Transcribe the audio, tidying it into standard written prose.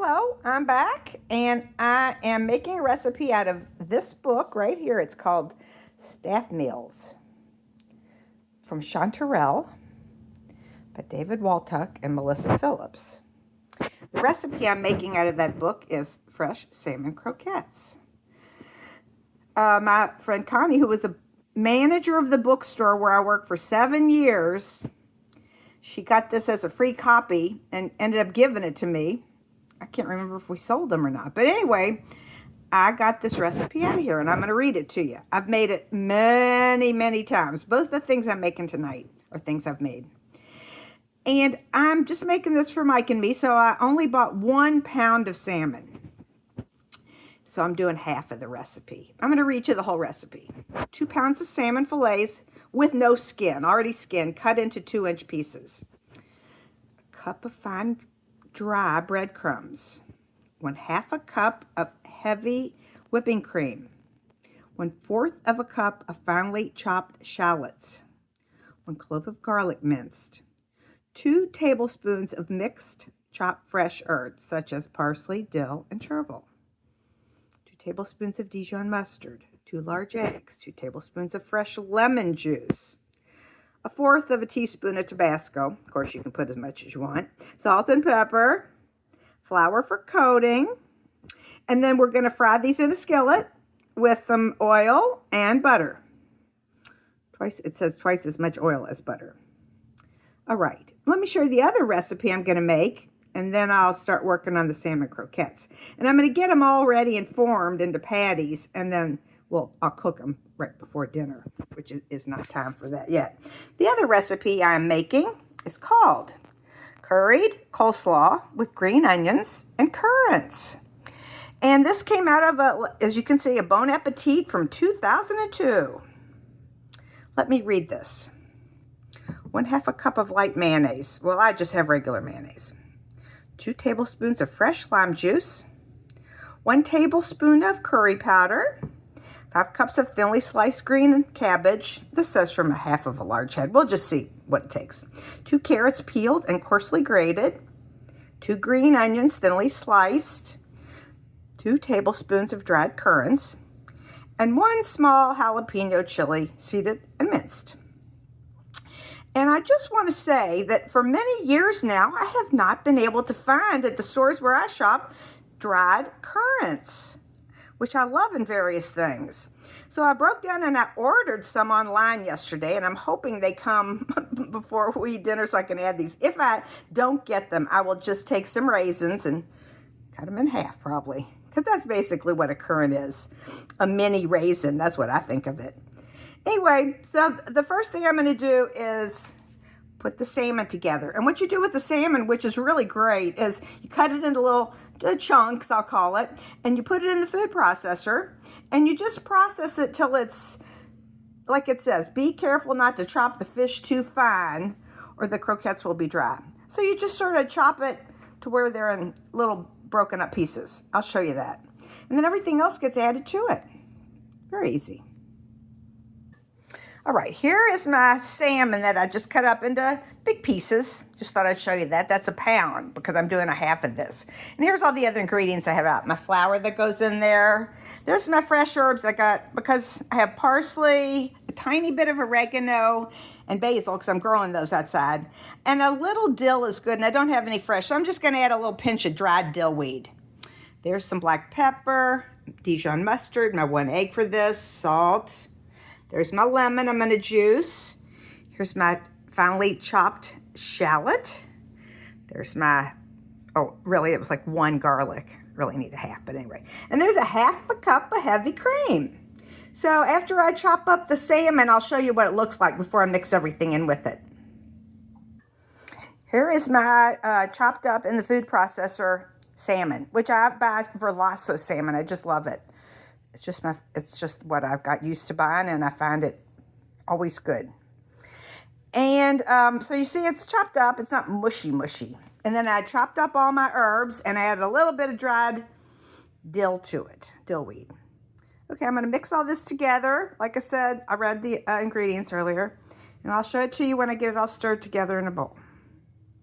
Hello, I'm back, and I am making a recipe out of this book right here. It's called Staff Meals from Chanterelle by David Waltuck and Melissa Phillips. The recipe I'm making out of that book is fresh salmon croquettes. My friend Connie, who was the manager of the bookstore where I worked for 7 years, she got this as a free copy and ended up giving it to me. I can't remember if we sold them or not. But anyway, I got this recipe out of here, and I'm going to read it to you. I've made it many, many times. Both the things I'm making tonight are things I've made. And I'm just making this for Mike and me, so I only bought 1 pound of salmon. So I'm doing half of the recipe. I'm going to read you the whole recipe. 2 pounds of salmon fillets with no skin, already skinned, cut into 2-inch pieces. A cup of fine dry breadcrumbs. 1/2 cup of heavy whipping cream. 1/4 of a cup of finely chopped shallots. 1 clove of garlic minced. 2 tablespoons of mixed chopped fresh herbs such as parsley, dill, and chervil. 2 tablespoons of Dijon mustard. 2 large eggs. 2 tablespoons of fresh lemon juice. 1/4 of a teaspoon of Tabasco. Of course, you can put as much as you want. Salt and pepper. Flour for coating. And then we're going to fry these in a skillet with some oil and butter. It says twice as much oil as butter. All right. Let me show you the other recipe I'm going to make, and then I'll start working on the salmon croquettes. And I'm going to get them all ready and formed into patties, and then I'll cook them right before dinner, which is not time for that yet. The other recipe I'm making is called Curried Coleslaw with green onions and currants. And this came out of, as you can see, a Bon Appetit from 2002. Let me read this. 1/2 cup of light mayonnaise. Well, I just have regular mayonnaise. 2 tablespoons of fresh lime juice. 1 tablespoon of curry powder. 5 cups of thinly sliced green cabbage. This says from 1/2 of a large head. We'll just see what it takes. 2 carrots peeled and coarsely grated. 2 green onions thinly sliced. 2 tablespoons of dried currants. And 1 small jalapeno chili seeded and minced. And I just want to say that for many years now, I have not been able to find at the stores where I shop dried currants, which I love in various things. So I broke down and I ordered some online yesterday, and I'm hoping they come before we eat dinner so I can add these. If I don't get them, I will just take some raisins and cut them in half probably, because that's basically what a currant is, a mini raisin. That's what I think of it. Anyway, so the first thing I'm going to do is put the salmon together. And what you do with the salmon, which is really great, is you cut it into little chunks, I'll call it, and you put it in the food processor, and you just process it till it's, like it says, be careful not to chop the fish too fine or the croquettes will be dry. So you just sort of chop it to where they're in little broken up pieces. I'll show you that. And then everything else gets added to it. Very easy. All right, here is my salmon that I just cut up into big pieces. Just thought I'd show you that. That's 1 pound because I'm doing 1/2 of this. And here's all the other ingredients I have out. My flour that goes in there. There's my fresh herbs I got because I have parsley, a tiny bit of oregano, and basil because I'm growing those outside. And a little dill is good, and I don't have any fresh, so I'm just going to add a little pinch of dried dill weed. There's some black pepper, Dijon mustard, my 1 egg for this, salt. There's my lemon I'm going to juice. Here's my finely chopped shallot. There's my, really it was like 1 garlic. Really need 1/2, but anyway. And there's 1/2 cup of heavy cream. So after I chop up the salmon, I'll show you what it looks like before I mix everything in with it. Here is my chopped up in the food processor salmon, which I buy for Lasso salmon. I just love it. It's just what I've got used to buying, and I find it always good. And so you see it's chopped up. It's not mushy. And then I chopped up all my herbs, and I added a little bit of dried dill to it, dill weed. Okay, I'm going to mix all this together. Like I said, I read the ingredients earlier, and I'll show it to you when I get it all stirred together in a bowl.